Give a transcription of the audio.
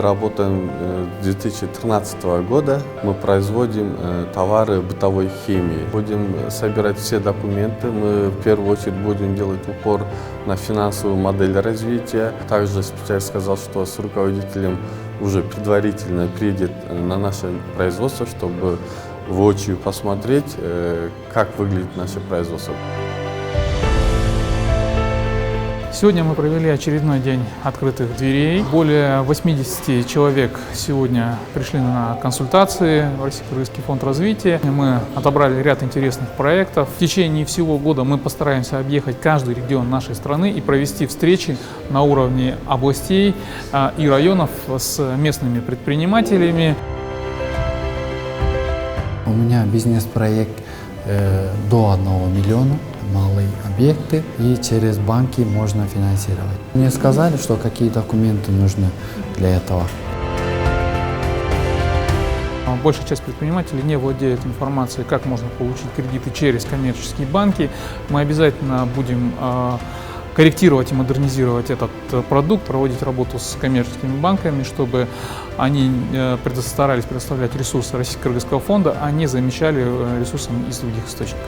работаем с 2013 года. Мы производим товары бытовой химии. Будем собирать все документы. Мы в первую очередь будем делать упор на финансовую модель развития. Также специалист сказал, что с руководителем уже предварительно приедет на наше производство, чтобы воочию посмотреть, как выглядит наше производство. Сегодня мы провели очередной день открытых дверей. Более 80 человек сегодня пришли на консультации в Российско-Кыргызский фонд развития. Мы отобрали ряд интересных проектов. В течение всего года мы постараемся объехать каждый регион нашей страны и провести встречи на уровне областей и районов с местными предпринимателями. У меня бизнес-проект до 1 миллиона, малые объекты, и через банки можно финансировать. Мне сказали, что какие документы нужны для этого. Большая часть предпринимателей не владеет информацией, как можно получить кредиты через коммерческие банки. Мы обязательно будем корректировать и модернизировать этот продукт, проводить работу с коммерческими банками, чтобы они старались предоставлять ресурсы Российско-Кыргызского фонда, а не замещали ресурсами из других источников.